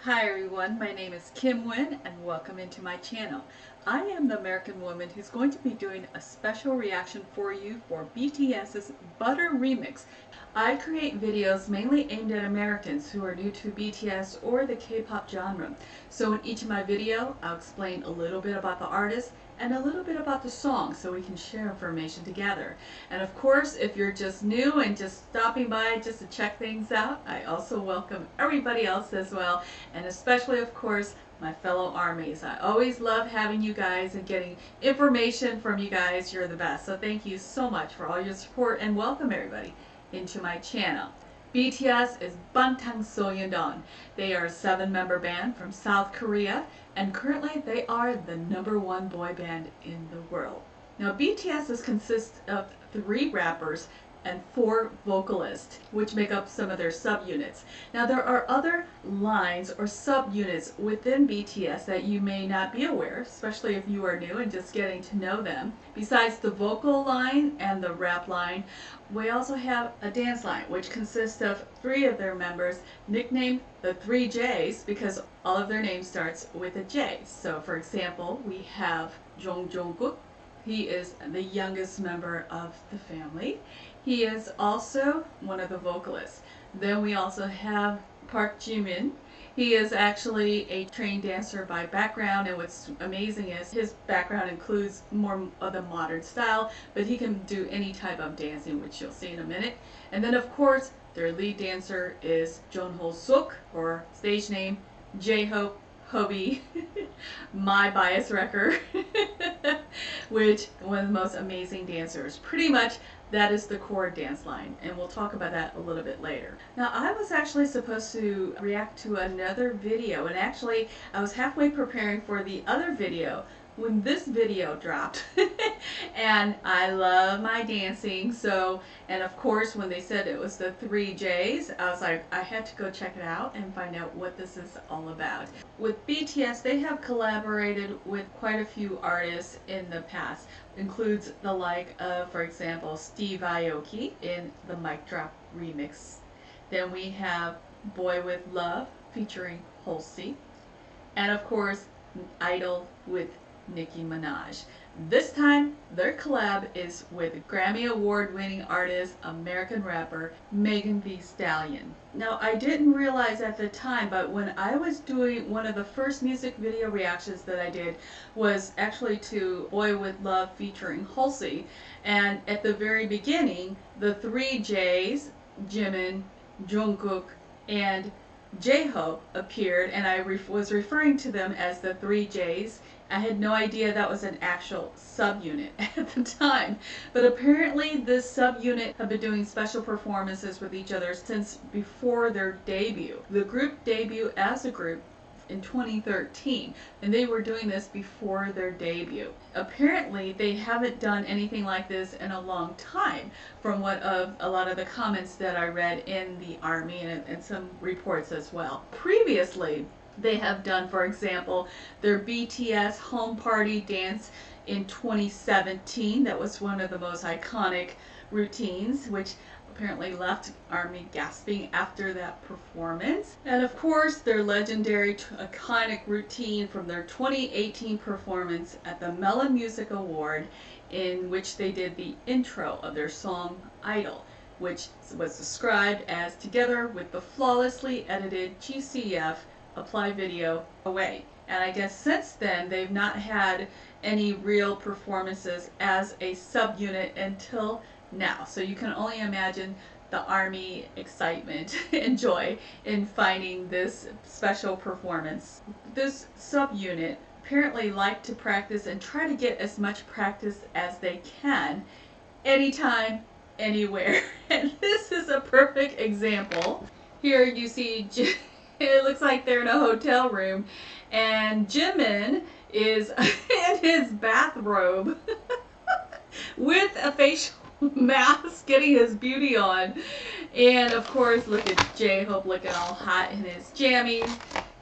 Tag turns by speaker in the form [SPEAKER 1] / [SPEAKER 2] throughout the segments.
[SPEAKER 1] Hi everyone, my name is Kim Wynn and welcome into my channel. I am the American woman who's going to be doing a special reaction for you for BTS's Butter Remix. I create videos mainly aimed at Americans who are new to BTS or the K-pop genre. So in each of my videos, I'll explain a little bit about the artist and a little bit about the song so we can share information together. And of course, if you're just new and just stopping by just to check things out, I also welcome everybody else as well, and especially, of course, my fellow armies. I always love having you guys and getting information from you guys. You're the best. So thank you so much for all your support and welcome everybody into my channel. BTS is Bangtan. They are a 7-member band from South Korea, and currently they are the #1 boy band in the world. Now BTS consists of 3 rappers and 4 vocalists, which make up some of their subunits. Now there are other lines or subunits within BTS that you may not be aware, especially if you are new and just getting to know them. Besides the vocal line and the rap line, we also have a dance line, which consists of 3 of their members, nicknamed the 3 J's because all of their names starts with a J. So for example, we have Jungkook. He is the youngest member of the family. He is also one of the vocalists. Then we also have Park Jimin. He is actually a trained dancer by background, and what's amazing is his background includes more of the modern style, but he can do any type of dancing, which you'll see in a minute. And then of course, their lead dancer is Jongho-suk, or stage name J-Hope, Hobie, my bias wrecker, which one of the most amazing dancers. Pretty much that is the core dance line, and we'll talk about that a little bit later. Now I was actually supposed to react to another video, and actually I was halfway preparing for the other video when this video dropped. And I love my dancing, so, and of course when they said it was the 3 J's, I was like, I had to go check it out and find out what this is all about. With BTS, they have collaborated with quite a few artists in the past. Includes the like of, for example, Steve Aoki in the Mic Drop remix. Then we have Boy With Love featuring Halsey. And of course, Idol with Nicki Minaj. This time, their collab is with Grammy Award-winning artist, American rapper, Megan Thee Stallion. Now, I didn't realize at the time, but when I was doing one of the first music video reactions that I did was actually to Boy With Love featuring Halsey. And at the very beginning, the 3 J's, Jimin, Jungkook, and J-Hope appeared, and I was referring to them as the 3 J's. I had no idea that was an actual subunit at the time, but apparently this subunit have been doing special performances with each other since before their debut. The group debuted as a group in 2013, and they were doing this before their debut. Apparently they haven't done anything like this in a long time, from what of a lot of the comments that I read in the army and some reports as well. Previously they have done, for example, their BTS home party dance in 2017. That was one of the most iconic routines, which apparently left ARMY gasping after that performance. And of course, their legendary iconic routine from their 2018 performance at the Melon Music Award, in which they did the intro of their song Idol, which was described as together with the flawlessly edited GCF apply video away. And I guess since then they've not had any real performances as a subunit until now. So you can only imagine the ARMY excitement and joy in finding this special performance. This subunit apparently like to practice and try to get as much practice as they can anytime, anywhere. And this is a perfect example. Here you see it looks like they're in a hotel room, and Jimin is in his bathrobe with a facial mask, getting his beauty on. And of course, look at J-Hope looking all hot in his jammies.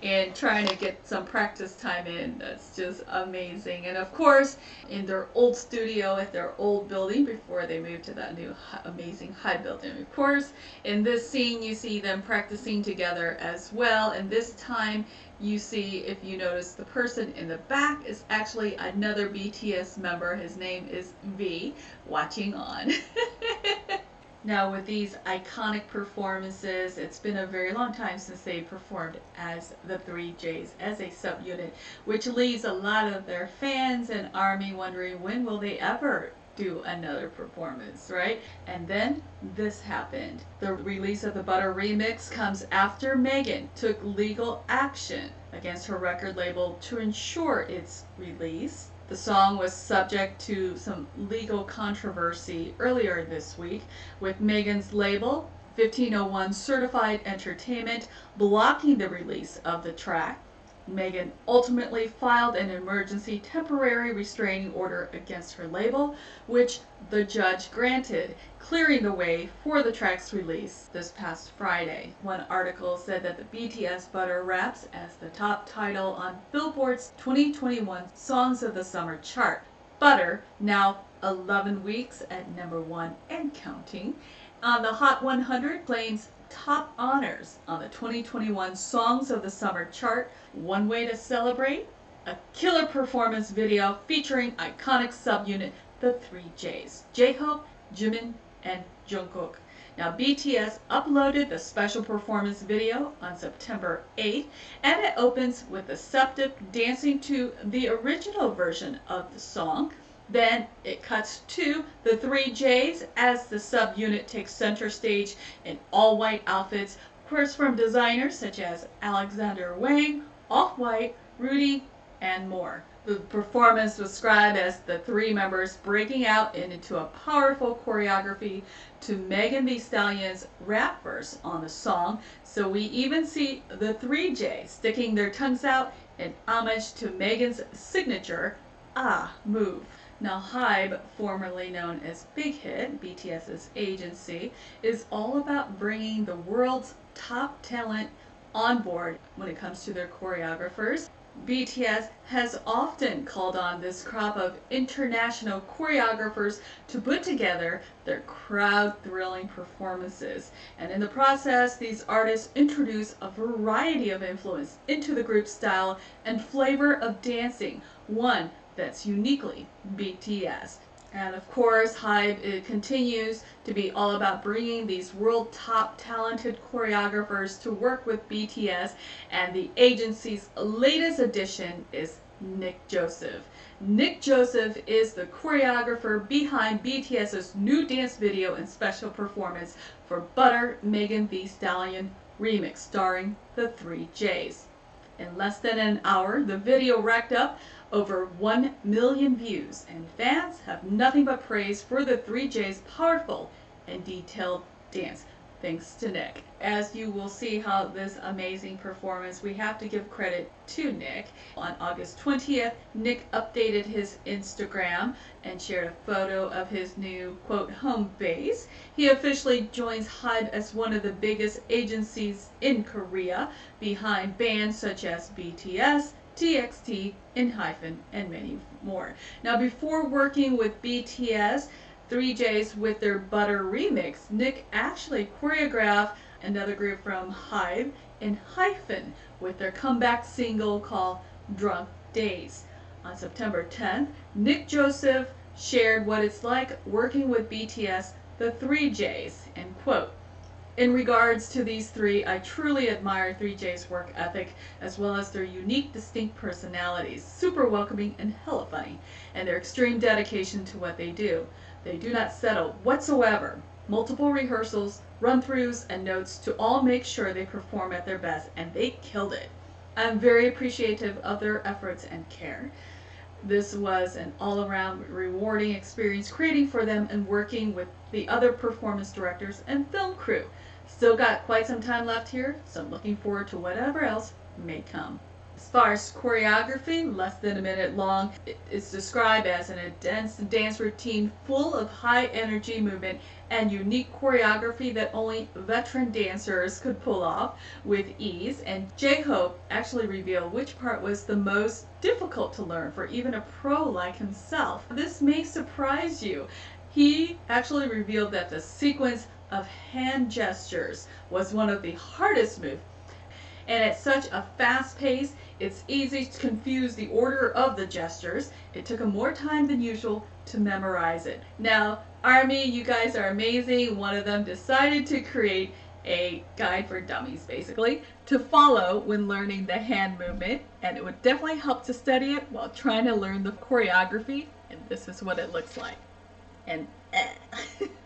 [SPEAKER 1] and trying to get some practice time in. That's just amazing. And of course, in their old studio at their old building before they moved to that new amazing high building. Of course, in this scene, you see them practicing together as well. And this time, you see, if you notice, the person in the back is actually another BTS member. His name is V, watching on. Now, with these iconic performances, it's been a very long time since they performed as the 3Js, as a subunit, which leaves a lot of their fans and ARMY wondering when will they ever do another performance, right? And then this happened. The release of the Butter remix comes after Megan took legal action against her record label to ensure its release. The song was subject to some legal controversy earlier this week, with Megan's label, 1501 Certified Entertainment, blocking the release of the track. Megan ultimately filed an emergency temporary restraining order against her label, which the judge granted, clearing the way for the track's release this past Friday. One article said that the BTS Butter wraps as the top title on Billboard's 2021 Songs of the Summer chart. Butter, now 11 weeks at #1 and counting, on the Hot 100 claims top honors on the 2021 Songs of the Summer chart. One way to celebrate? A killer performance video featuring iconic subunit the 3Js, J-Hope, Jimin, and Jungkook. Now, BTS uploaded the special performance video on September 8th, and it opens with the Septup dancing to the original version of the song. Then it cuts to the 3Js as the subunit takes center stage in all-white outfits, of course from designers such as Alexander Wang, Off-White, Rudy, and more. The performance was described as the three members breaking out into a powerful choreography to Megan Thee Stallion's rap verse on the song, so we even see the 3Js sticking their tongues out in homage to Megan's signature ah move. Now, HYBE, formerly known as Big Hit, BTS's agency, is all about bringing the world's top talent on board when it comes to their choreographers. BTS has often called on this crop of international choreographers to put together their crowd-thrilling performances. And in the process, these artists introduce a variety of influence into the group's style and flavor of dancing, one that's uniquely BTS. And of course, HYBE continues to be all about bringing these world top talented choreographers to work with BTS, and the agency's latest addition is Nick Joseph. Nick Joseph is the choreographer behind BTS's new dance video and special performance for Butter Megan Thee Stallion remix starring the 3Js. In less than an hour, the video racked up over 1 million views, and fans have nothing but praise for the 3J's powerful and detailed dance, thanks to Nick. As you will see how this amazing performance, we have to give credit to Nick. On August 20th, Nick updated his Instagram and shared a photo of his new, quote, home base. He officially joins HYBE as one of the biggest agencies in Korea, behind bands such as BTS, TXT, ENHYPEN, and many more. Now, before working with BTS, 3Js with their Butter remix, Nick actually choreographed another group from HYBE, ENHYPEN, with their comeback single called Drunk Days. On September 10th, Nick Joseph shared what it's like working with BTS, the 3Js, and quote, "In regards to these three, I truly admire 3J's work ethic as well as their unique, distinct personalities, super welcoming and hella funny, and their extreme dedication to what they do. They do not settle whatsoever. Multiple rehearsals, run-throughs, and notes to all make sure they perform at their best, and they killed it. I'm very appreciative of their efforts and care. This was an all-around rewarding experience creating for them and working with the other performance directors and film crew. Still got quite some time left here, so I'm looking forward to whatever else may come." As far as choreography, less than a minute long, it's described as an intense dance routine full of high energy movement and unique choreography that only veteran dancers could pull off with ease. And J-Hope actually revealed which part was the most difficult to learn for even a pro like himself. This may surprise you. He actually revealed that the sequence of hand gestures was one of the hardest moves. And at such a fast pace, it's easy to confuse the order of the gestures. It took him more time than usual to memorize it. Now, Army, you guys are amazing. One of them decided to create a guide for dummies, basically, to follow when learning the hand movement, and it would definitely help to study it while trying to learn the choreography, and this is what it looks like. And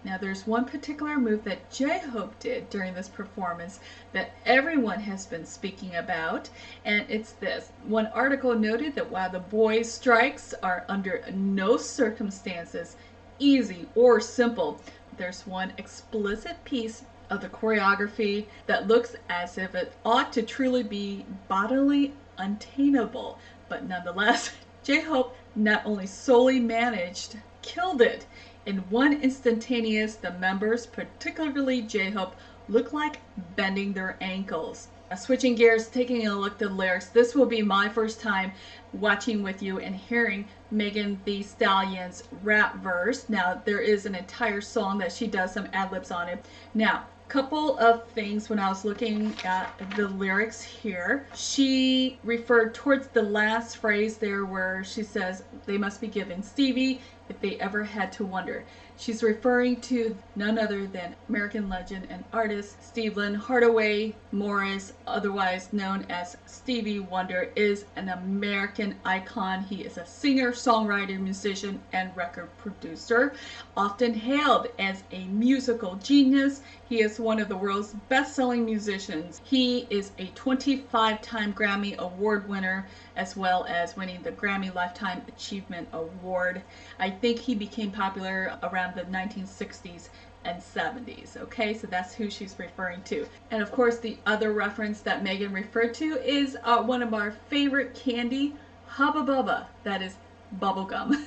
[SPEAKER 1] now there's one particular move that J-Hope did during this performance that everyone has been speaking about, and it's this. One article noted that while the boys' strikes are under no circumstances easy or simple, there's one explicit piece of the choreography that looks as if it ought to truly be bodily untameable, but nonetheless, J-Hope not only solely killed it. In one instantaneous, the members, particularly J-Hope, look like bending their ankles. Switching gears, taking a look at the lyrics, this will be my first time watching with you and hearing Megan Thee Stallion's rap verse. Now, there is an entire song that she does some ad-libs on it. Now, couple of things when I was looking at the lyrics here. She referred towards the last phrase there where she says they must be given Stevie if they ever had to wonder. She's referring to none other than American legend and artist Stephen Hardaway Morris, otherwise known as Stevie Wonder, is an American icon. He is a singer, songwriter, musician, and record producer, often hailed as a musical genius. He is one of the world's best-selling musicians. He is a 25-time Grammy Award winner, as well as winning the Grammy Lifetime Achievement Award. I think he became popular around the 1960s and 70s. Okay, so that's who she's referring to. And of course, the other reference that Megan referred to is one of our favorite candy, Hubba Bubba. That is bubblegum.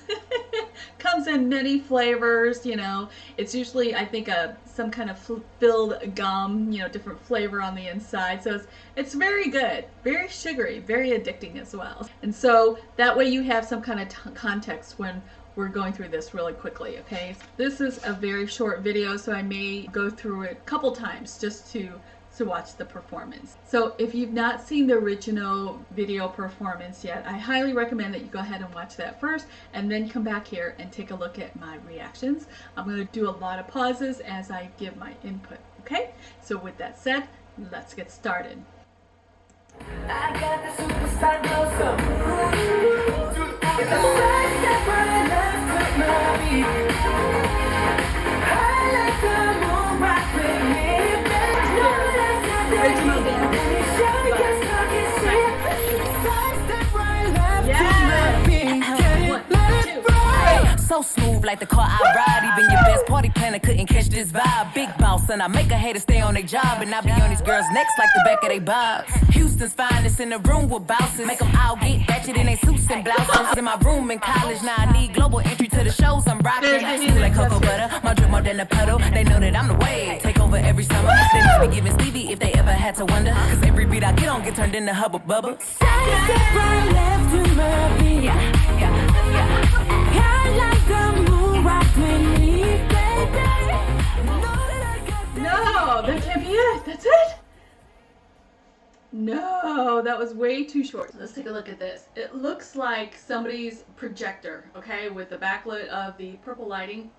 [SPEAKER 1] Comes in many flavors, you know. It's usually, I think, some kind of filled gum, you know, different flavor on the inside. So it's very good, very sugary, very addicting as well. And so that way you have some kind of context when we're going through this really quickly, okay? This is a very short video, so I may go through it a couple times just to watch the performance. So if you've not seen the original video performance yet, I highly recommend that you go ahead and watch that first and then come back here and take a look at my reactions. I'm going to do a lot of pauses as I give my input, okay? So with that said, let's get started. I got the superstar blossom. It's a flash that burns up my beat. I like the moon rock with me. Original dance.
[SPEAKER 2] So smooth like the car I ride. Even your best party planner couldn't catch this vibe. Big boss and I make a hater stay on their job. And I be on these girls' necks like the back of their bobs. Houston's finest in the room with bouncers. Make them all get ratchet in their suits and blouses. In my room in college, now I need global entry to the shows I'm rocking. Smooth like cocoa butter, my drip more than a puddle. They know that I'm the wave, take over every summer. They must be giving Stevie if they ever had to wonder. Cause every beat I get on get turned into Hubba Bubba. Side step right left to my beat. I like the moon rock with me, baby.
[SPEAKER 1] No, that can't be it. That's it. No, that was way too short. Let's take a look at this. It looks like somebody's projector, okay, with the backlit of the purple lighting.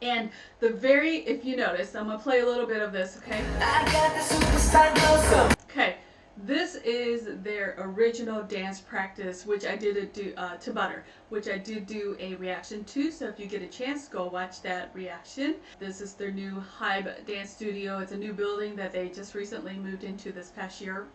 [SPEAKER 1] And if you notice, I'm gonna play a little bit of this, okay?
[SPEAKER 2] I got the superstar blossom.
[SPEAKER 1] Okay, this is their original dance practice, which I did to Butter, which I did do a reaction to. So if you get a chance, go watch that reaction. This is their new Hybe dance studio. It's a new building that they just recently moved into this past year.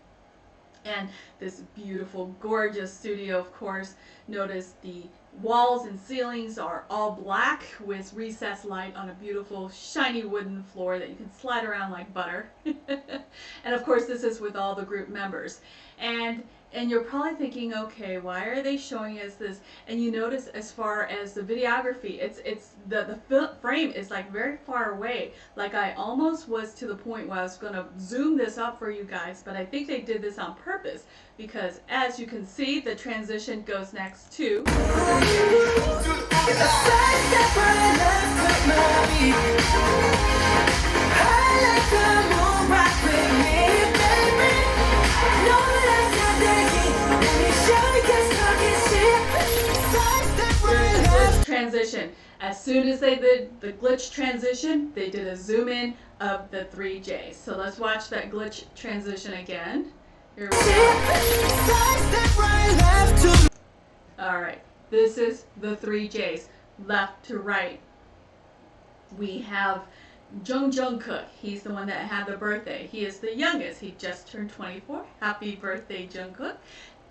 [SPEAKER 1] And this beautiful, gorgeous studio, of course. Notice the walls and ceilings are all black with recessed light on a beautiful, shiny wooden floor that you can slide around like butter. And of course, this is with all the group members. And And you're probably thinking, okay, why are they showing us this? And you notice as far as the videography, it's the frame is like very far away. Like I almost was to the point where I was going to zoom this up for you guys, but I think they did this on purpose because as you can see, the transition goes next to transition. As soon as they did the glitch transition, they did a zoom in of the 3Js. So let's watch that glitch transition again. Here we go. Alright, this is the 3Js, left to right. We have Jungkook. He's the one that had the birthday. He is the youngest. He just turned 24. Happy birthday, Jungkook.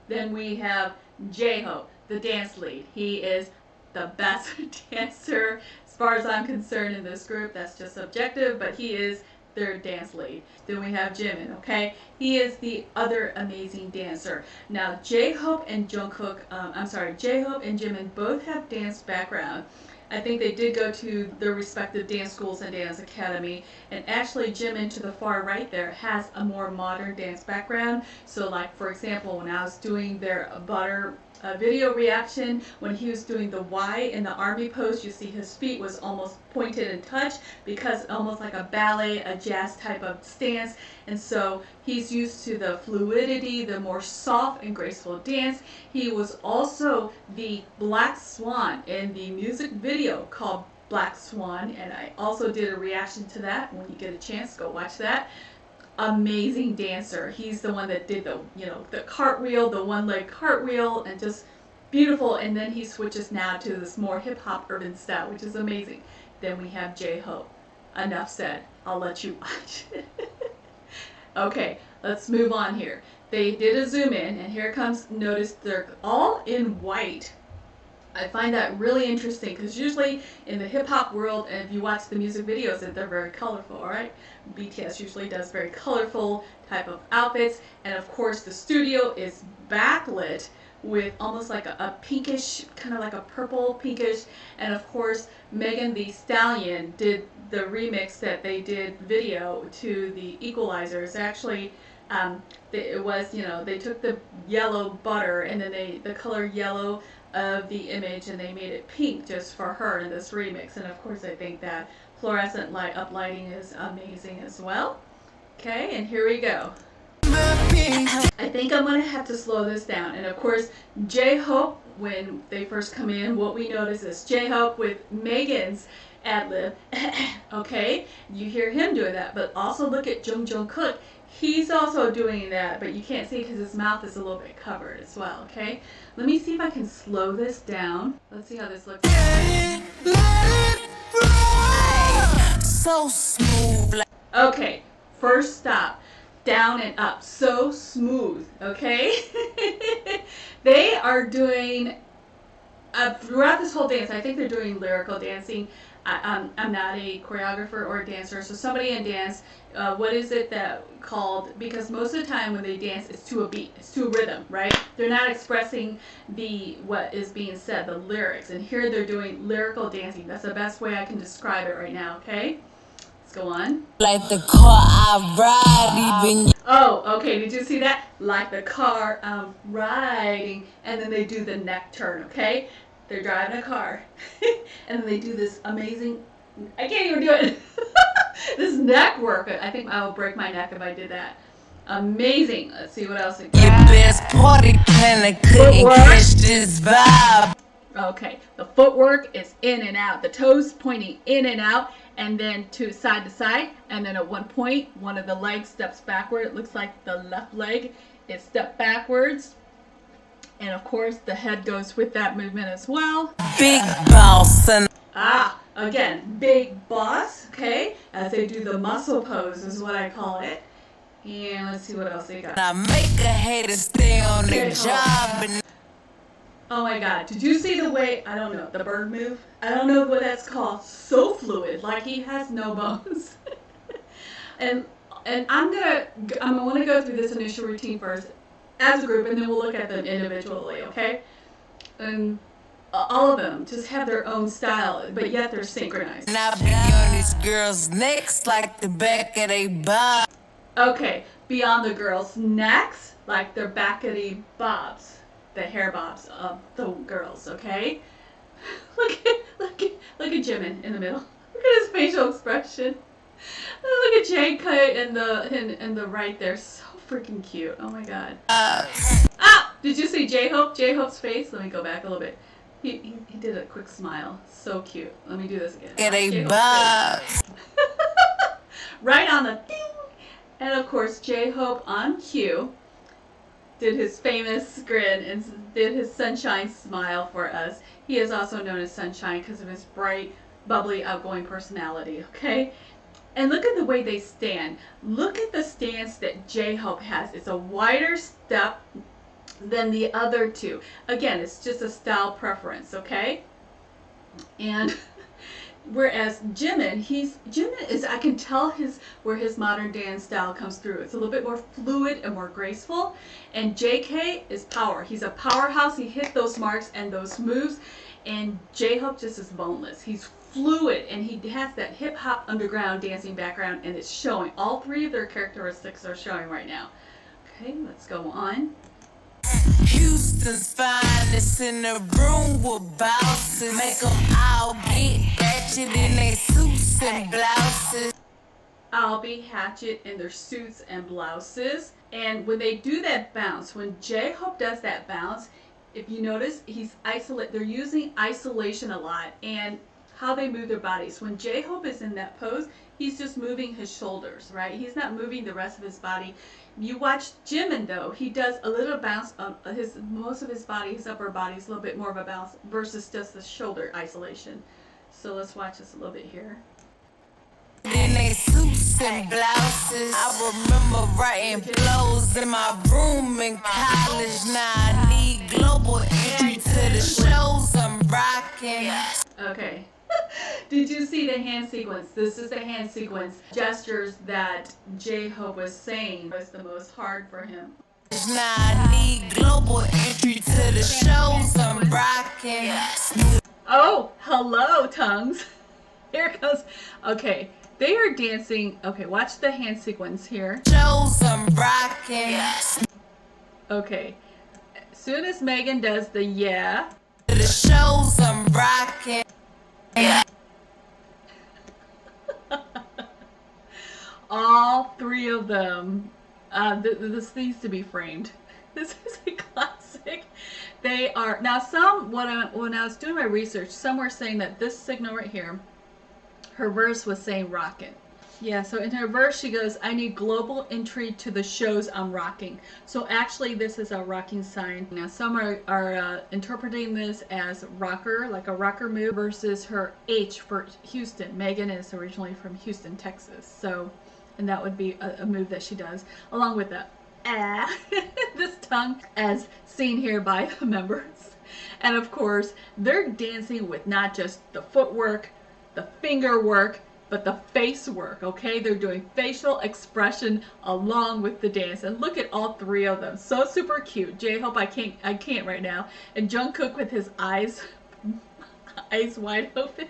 [SPEAKER 1] Then we have J-Hope, the dance lead. He is the best dancer as far as I'm concerned in this group. That's just subjective, but he is their dance lead. Then we have Jimin, okay? He is the other amazing dancer. Now, J-Hope and J-Hope and Jimin both have dance background. I think they did go to their respective dance schools and dance academy. And actually, Jimin to the far right there has a more modern dance background. So like, for example, when I was doing their Butter video reaction, when he was doing the Y in the army pose, you see his feet was almost pointed and touched because almost like a ballet, a jazz type of stance. And so he's used to the fluidity, the more soft and graceful dance. He was also the Black Swan in the music video called Black Swan, and I also did a reaction to that. When you get a chance, go watch that. Amazing dancer. He's the one that did the, the cartwheel, the one leg cartwheel, and just beautiful. And then he switches now to this more hip hop urban style, which is amazing. Then we have J-Hope. Enough said. I'll let you watch. Okay, let's move on here. They did a zoom in, and here comes, notice they're all in white. I find that really interesting because usually in the hip-hop world, and if you watch the music videos, that they're very colorful, right? BTS usually does very colorful type of outfits, and of course the studio is backlit with almost like a pinkish, kind of like a purple pinkish, and of course Megan Thee Stallion did the remix that they did video to the Equalizers. Actually, it was, they took the yellow butter and then the color yellow of the image and they made it pink just for her in this remix. And of course I think that fluorescent uplighting is amazing as well. Okay, and here we go. I think I'm going to have to slow this down. And of course, J-Hope, when they first come in, what we notice is J-Hope with Megan's ad-lib. Okay, you hear him doing that. But also look at Jungkook. He's also doing that, but you can't see because his mouth is a little bit covered as well, okay? Let me see if I can slow this down. Let's see how this looks.
[SPEAKER 2] So smooth.
[SPEAKER 1] Okay, first stop. Down and up. So smooth, okay? They are doing, throughout this whole dance, I think they're doing lyrical dancing. I'm not a choreographer or a dancer, so somebody in dance, what is it that called, because most of the time when they dance, it's to a beat, it's to a rhythm, right? They're not expressing what is being said, the lyrics, and here they're doing lyrical dancing. That's the best way I can describe it right now, okay? Let's go on.
[SPEAKER 2] Like the car I ride, even.
[SPEAKER 1] Oh, okay, did you see that? Like the car I'm riding, and then they do the neck turn, okay? They're driving a car, and then they do this amazing, I can't even do it, this neck work. I think I will break my neck if I did that. Amazing. Let's see what else.
[SPEAKER 2] Your best party planner couldn't catch this vibe.
[SPEAKER 1] Okay, the footwork is in and out, the toes pointing in and out, and then to side, and then at one point, one of the legs steps backward. It looks like the left leg is stepped backwards. And of course, the head goes with that movement as well.
[SPEAKER 2] Big boss. And
[SPEAKER 1] again, big boss, okay? As they do the muscle pose is what I call it. And let's see what else they got.
[SPEAKER 2] I make a hater stay on their job. And
[SPEAKER 1] oh my God, did you see the way, I don't know, the bird move? I don't know what that's called. So fluid, like he has no bones. and I'm gonna want to go through this initial routine first. as a group, and then we'll look at them individually, okay? And all of them just have their own style, but yet they're synchronized.
[SPEAKER 2] And I be on these girls' necks like the back of they bob.
[SPEAKER 1] Okay, beyond the girls' necks, like their backity bobs, the hair bobs of the girls, okay? Look at Jimin in the middle. Look at his facial expression. Look at J.K. in the right there. So freaking cute. Oh my god. Ah! Did you see J-Hope? J-Hope's face? Let me go back a little bit. He did a quick smile. So cute. Let me do this again.
[SPEAKER 2] Get a bob.
[SPEAKER 1] Right on the ding! And of course, J-Hope on cue did his famous grin and did his sunshine smile for us. He is also known as Sunshine because of his bright, bubbly, outgoing personality, okay? And look at the way they stand. Look at the stance that J-Hope has. It's a wider step than the other two. Again, it's just a style preference, okay? And whereas Jimin is, I can tell where his modern dance style comes through. It's a little bit more fluid and more graceful. And JK is power. He's a powerhouse. He hit those marks and those moves. And J-Hope just is boneless. He's fluid and he has that hip hop underground dancing background, and it's showing. All three of their characteristics are showing right now. Okay, let's go on.
[SPEAKER 2] Houston's finest in the room with bosses. Make them all get ratchet in their suits and blouses.
[SPEAKER 1] I'll be hatchet in their suits and blouses. And when they do that bounce, when J-Hope does that bounce, if you notice, they're using isolation a lot and how they move their bodies. When J-Hope is in that pose, he's just moving his shoulders, right? He's not moving the rest of his body. You watch Jimin though, he does a little bounce on most of his body, his upper body is a little bit more of a bounce versus just the shoulder isolation. So let's watch this a little bit here.
[SPEAKER 2] In they suits and blouses. I remember writing blows in my room in college. Now I need global entry to the shows I'm rocking.
[SPEAKER 1] Okay. Did you see the hand sequence? This is the hand sequence gestures that J-Hope was saying was the most hard for him.
[SPEAKER 2] Now I need global entry to the shows I'm rocking.
[SPEAKER 1] Oh, hello, tongues. Here it goes. Okay, they are dancing. Okay, watch the hand sequence here.
[SPEAKER 2] Shows I'm rocking.
[SPEAKER 1] Okay, as soon as Megan does the yeah.
[SPEAKER 2] The shows I'm rocking.
[SPEAKER 1] All three of them. This needs to be framed. This is a classic. They are now some. When I was doing my research, some were saying that this signal right here, her verse was saying "rockin'." Yeah, so in her verse she goes, "I need global entry to the shows I'm rocking." So actually this is a rocking sign. Now some are interpreting this as rocker, like a rocker move, versus her H for Houston. Megan is originally from Houston, Texas. So, and that would be a move that she does, along with the this tongue as seen here by the members. And of course, they're dancing with not just the footwork, the finger work, but the face work, okay? They're doing facial expression along with the dance. And look at all three of them. So super cute. J-Hope, I can't right now. And Jungkook with his eyes wide open.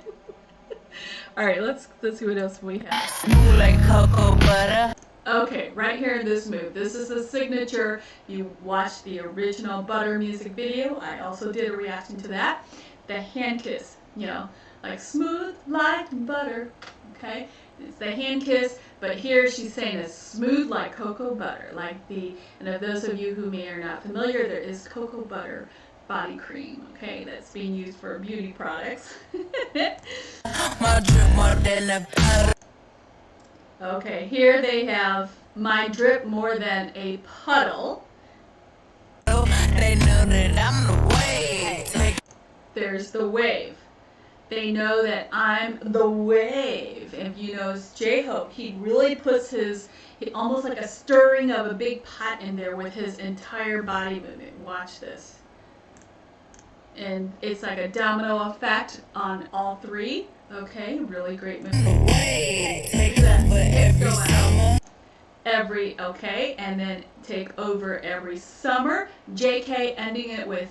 [SPEAKER 1] All right, let's see what else we have.
[SPEAKER 2] Smooth like cocoa butter.
[SPEAKER 1] Okay, right here in this move. This is the signature. You watched the original Butter music video. I also did a reaction to that. The hand kiss, you know, like smooth like butter. Okay, it's the hand kiss, but here she's saying it's smooth like cocoa butter, like and if those of you who may are not familiar, there is cocoa butter body cream, okay, that's being used for beauty products.
[SPEAKER 2] My drip more than a puddle.
[SPEAKER 1] Okay, here they have my drip more than a puddle.
[SPEAKER 2] They know that I'm the wave.
[SPEAKER 1] There's the wave. They know that I'm the wave. If you know J-Hope, he really puts almost like a stirring of a big pot in there with his entire body movement. Watch this. And it's like a domino effect on all three. Okay, really great movement. okay, and then take over every summer. JK ending it with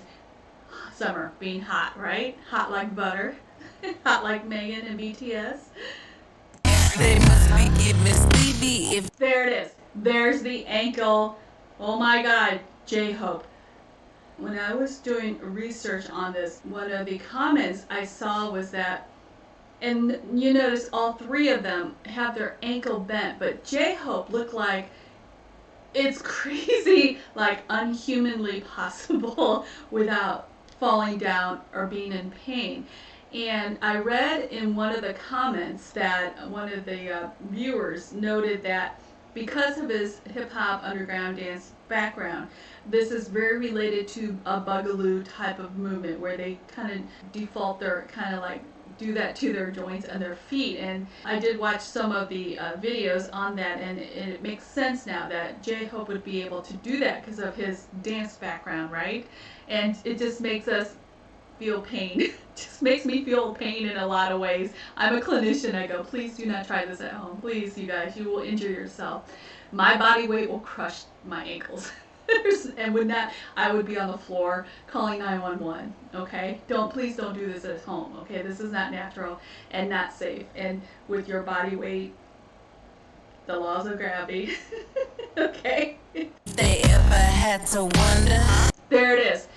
[SPEAKER 1] summer being hot, right? Hot like butter. Hot like Megan and BTS.
[SPEAKER 2] They must be giving Stevie if
[SPEAKER 1] There it is. There's the ankle. Oh my God, J-Hope. When I was doing research on this, one of the comments I saw was that, and you notice all three of them have their ankle bent, but J-Hope looked like it's crazy, like unhumanly possible without falling down or being in pain. And I read in one of the comments that one of the viewers noted that because of his hip hop underground dance background, this is very related to a bugaloo type of movement where they kind of default their kind of like do that to their joints and their feet. And I did watch some of the videos on that, and it makes sense now that J-Hope would be able to do that because of his dance background, right? And it just makes us feel pain. Just makes me feel pain in a lot of ways. I'm a clinician. I go, please do not try this at home. Please, you guys, you will injure yourself. My body weight will crush my ankles. And with that, I would be on the floor calling 911. Okay, please don't do this at home. Okay, this is not natural and not safe. And with your body weight, the laws of gravity. Okay.
[SPEAKER 2] they ever had to wonder.
[SPEAKER 1] There it is.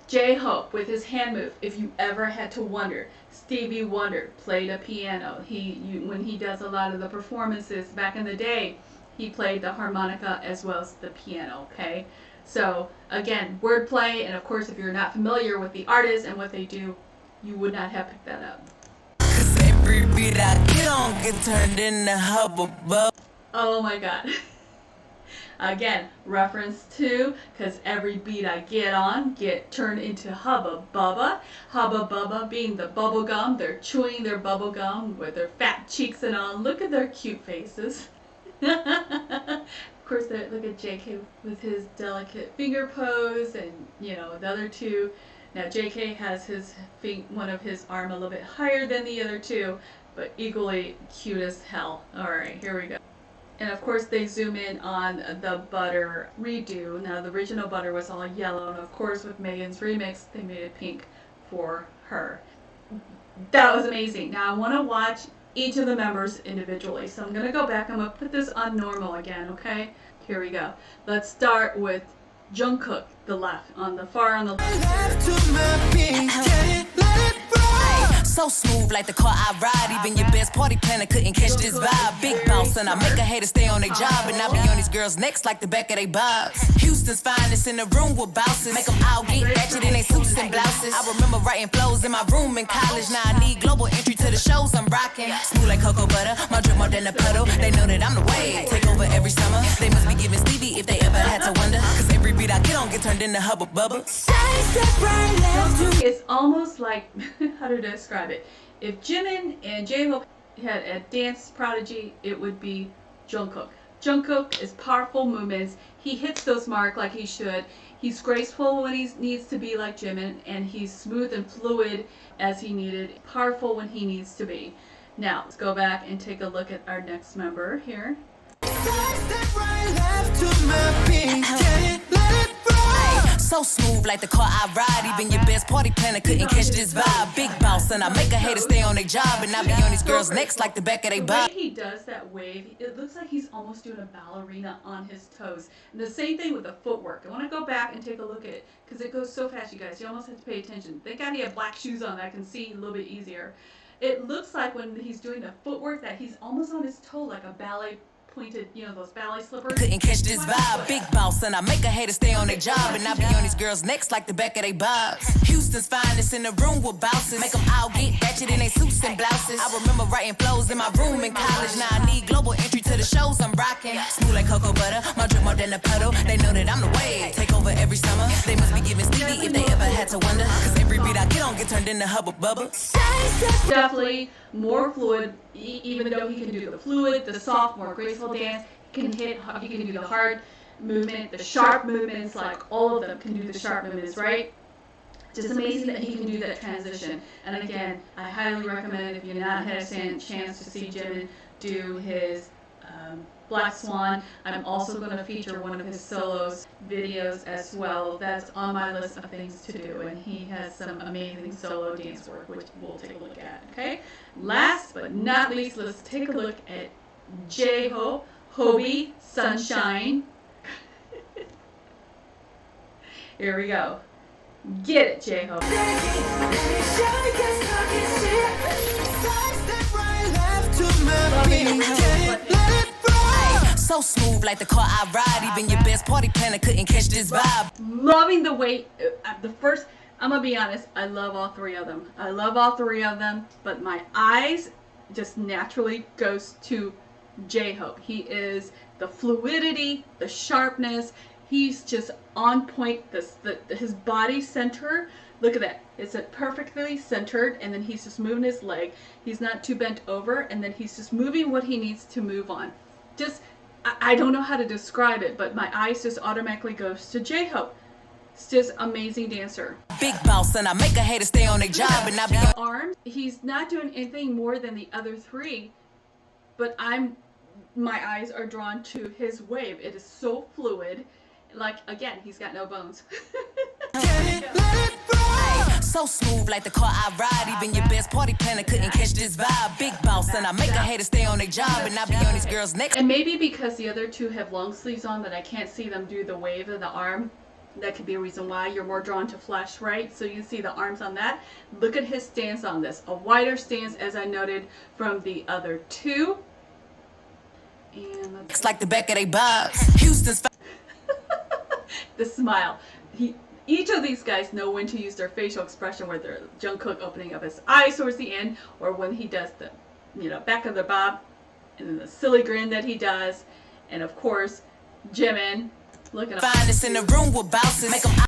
[SPEAKER 1] J-Hope with his hand move. If you ever had to wonder, Stevie Wonder played a piano. When he does a lot of the performances back in the day, he played the harmonica as well as the piano. Okay, so again, wordplay, and of course, if you're not familiar with the artist and what they do, you would not have picked that up.
[SPEAKER 2] Cause every beat I get on get turned into hubba.
[SPEAKER 1] Oh my God. Again, reference to, because every beat I get on get turned into Hubba Bubba. Hubba Bubba being the bubble gum. They're chewing their bubble gum with their fat cheeks and all. Look at their cute faces. Of course, look at JK with his delicate finger pose, and the other two. Now JK has one of his arm a little bit higher than the other two, but equally cute as hell. All right, here we go. And of course they zoom in on the butter redo. Now the original butter was all yellow, and of course with Megan's remix they made it pink for her. That was amazing. Now I want to watch each of the members individually. So I'm going to go back. I'm going to put this on normal again, okay? Here we go. Let's start with Jungkook, the left, on the far on the left.
[SPEAKER 2] So smooth like the car I ride. Even your best party planner couldn't catch this vibe. Big boss, and I make a hater stay on their job. And I be on these girls' necks like the back of their bobs. Houston's finest in the room with bouncers. Make them all get ratchet in their suits and blouses. I remember writing flows in my room in college. Now I need global entry to the shows I'm rocking. Smooth like cocoa butter, my drip more than a puddle. They know that I'm the way. Take over every summer. They must be giving Stevie if they ever had to wonder. Cause every beat I get on get turned into Hubba Bubba.
[SPEAKER 1] It's almost like, how to describe it? If Jimin and J-Hope had a dance prodigy, it would be Jungkook. Jungkook is powerful movements. He hits those marks like he should. He's graceful when he needs to be like Jimin, and he's smooth and fluid as he needed. Powerful when he needs to be. Now, let's go back and take a look at our next member here.
[SPEAKER 2] So smooth like the car I ride. Even your best party planner couldn't catch this vibe. Big boss, and I make a hater stay on their job. And I be on these girls' necks like the back of their bob.
[SPEAKER 1] The way he does that wave, it looks like he's almost doing a ballerina on his toes. And the same thing with the footwork. I want to go back and take a look at it because it goes so fast, you guys. You almost have to pay attention. Thank God he had black shoes on that I can see a little bit easier. It looks like when he's doing the footwork that he's almost on his toe like a ballet pointed, those ballet slippers.
[SPEAKER 2] Couldn't catch this vibe. Big boss, and I make a hater stay on their job. And I be on these girls' necks like the back of their bobs. Houston's finest in the room with bouncers. Make them all get ratchet in their suits and blouses. I remember writing flows in my room in college. Now I need global entry to the shows I'm rocking. Smooth like cocoa butter, my drip more than a puddle. They know that I'm the way. Take over every summer. They must be giving Stevie if they ever had to wonder. Cause every beat I get on get turned into Hubba Bubba.
[SPEAKER 1] Definitely more fluid, even though he can do the fluid, the soft, more graceful dance. He can do the hard movement, the sharp movements, like all of them can do the sharp movements, right? Just amazing that he can do that transition. And again, I highly recommend if you've not had a chance to see Jimin do his Black Swan. I'm also going to feature one of his solos videos as well. That's on my list of things to do, and he has some amazing solo dance work, which we'll take a look at. Okay. Last but not least, let's take a look at J-Hope, Hobie, Sunshine. Here we go. Get it, J-Hope.
[SPEAKER 2] So smooth like the car I ride. Even your best party planner couldn't catch this vibe.
[SPEAKER 1] Loving the way, I'm gonna be honest, I love all three of them. I love all three of them, but my eyes just naturally goes to J-Hope. He is the fluidity, the sharpness. He's just on point. His body center. Look at that. It's perfectly centered, and then he's just moving his leg. He's not too bent over, and then he's just moving what he needs to move on. I don't know how to describe it, but my eyes just automatically goes to J-Hope. It's just amazing dancer.
[SPEAKER 2] Big boss, and I make a hater stay on their job, and I be on
[SPEAKER 1] arms. He's not doing anything more than the other three, but my eyes are drawn to his wave. It is so fluid. Like, again, he's got no bones.
[SPEAKER 2] So smooth like the car I ride. Even your best party planner couldn't catch this vibe. Big boss, and I make a hater stay on their job, and I be on these girls' necks.
[SPEAKER 1] And maybe because the other two have long sleeves on that I can't see them do the wave of the arm. That could be a reason why you're more drawn to flesh, right? So you see the arms on that. Look at his stance on this. A wider stance, as I noted, from the other two. And
[SPEAKER 2] It's like the back of they bobs. Houston's
[SPEAKER 1] the smile. Each of these guys know when to use their facial expression, whether Jungkook opening up his eyes towards the end, or when he does the, back of the bob, and then the silly grin that he does, and of course, Jimin looking up.
[SPEAKER 2] finest in the room with bouncers. Make 'em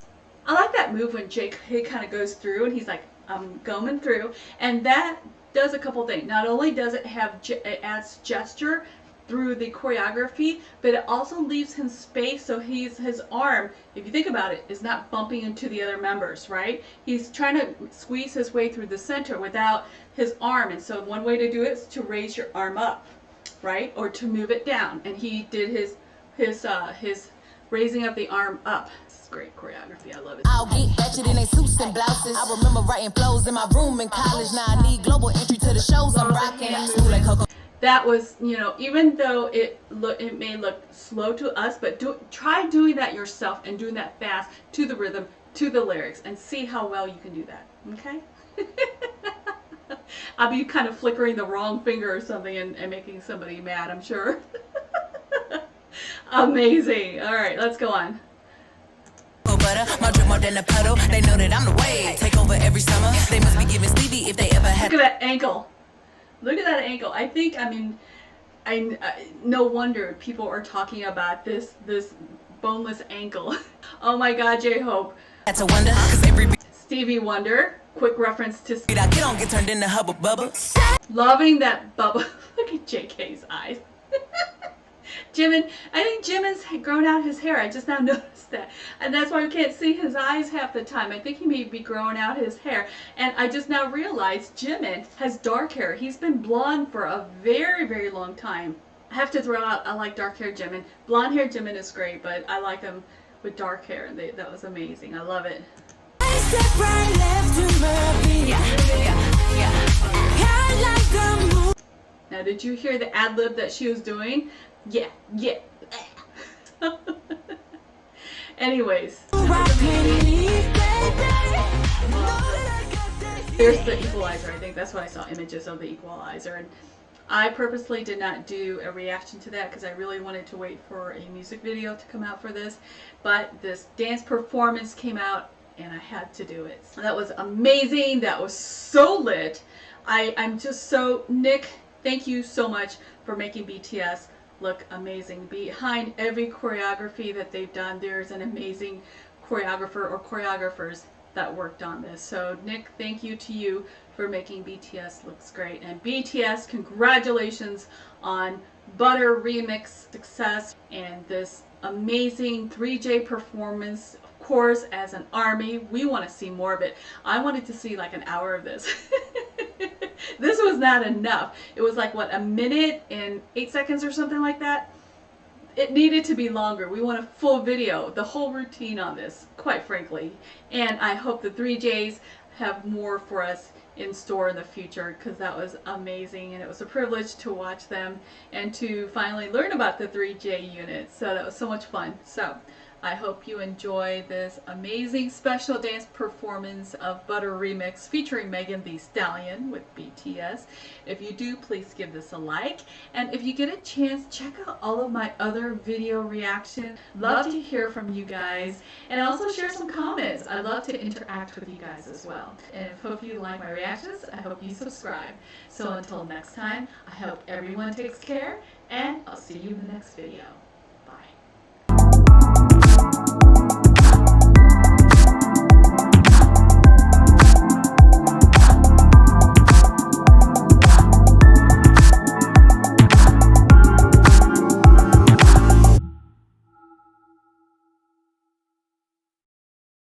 [SPEAKER 1] I like that move when Jake kind of goes through, and he's like, I'm going through, and that does a couple things. Not only does it it adds gesture through the choreography, but it also leaves him space, so his arm, if you think about it, is not bumping into the other members, right? He's trying to squeeze his way through the center without his arm, and so one way to do it is to raise your arm up, right, or to move it down. And he did his raising of the arm up. This is great choreography. I love it.
[SPEAKER 2] I'll get ratchet in they suits and blouses. I remember writing flows in my room in college. Now I need global entry to the shows I'm rocking. Smooth like Coco.
[SPEAKER 1] That was, even though it may look slow to us, but try doing that yourself and doing that fast to the rhythm, to the lyrics, and see how well you can do that. Okay? I'll be kind of flickering the wrong finger or something and making somebody mad, I'm sure. Amazing. All right, let's go on.
[SPEAKER 2] Butter, my drip more than a puddle. They know that I'm the wave. Take over every summer. They must be giving Stevie if they ever had.
[SPEAKER 1] Look at that ankle. Look at that ankle. No wonder people are talking about this boneless ankle. Oh my God, J-Hope.
[SPEAKER 2] That's a wonder, cause every
[SPEAKER 1] Stevie Wonder. Quick reference to
[SPEAKER 2] beat I get on get turned into hubba bubba.
[SPEAKER 1] Loving that bubba. Look at JK's eyes. Jimin, I think Jimin's grown out his hair. I just now noticed that. And that's why we can't see his eyes half the time. I think he may be growing out his hair. And I just now realized Jimin has dark hair. He's been blonde for a very, very long time. I have to throw out, I like dark hair Jimin. Blonde hair Jimin is great, but I like him with dark hair. That was amazing. I love it. Now, did you hear the ad-lib that she was doing? Yeah. Anyways. Here's the equalizer. I think that's what I saw, images of the equalizer. And I purposely did not do a reaction to that because I really wanted to wait for a music video to come out for this. But this dance performance came out and I had to do it. That was amazing. That was so lit. I'm just so, Nick, thank you so much for making BTS look amazing. Behind every choreography that they've done, there's an amazing choreographer or choreographers that worked on this. So Nick, thank you to you for making BTS looks great. And BTS, congratulations on Butter Remix success and this amazing 3J performance. Of course, as an army, we want to see more of it. I wanted to see like an hour of this. This was not enough. It was like, what, a minute and 8 seconds or something like that? It needed to be longer. We want a full video, the whole routine on this, quite frankly. And I hope the 3Js have more for us in store in the future, because that was amazing, and it was a privilege to watch them and to finally learn about the 3J unit. So that was so much fun. So I hope you enjoy this amazing special dance performance of Butter Remix featuring Megan Thee Stallion with BTS. If you do, please give this a like. And if you get a chance, check out all of my other video reactions. Love to hear from you guys. And also share some comments. I love to interact with you guys as well. And hope you like my reactions. I hope you subscribe. So until next time, I hope everyone takes care, and I'll see you in the next video.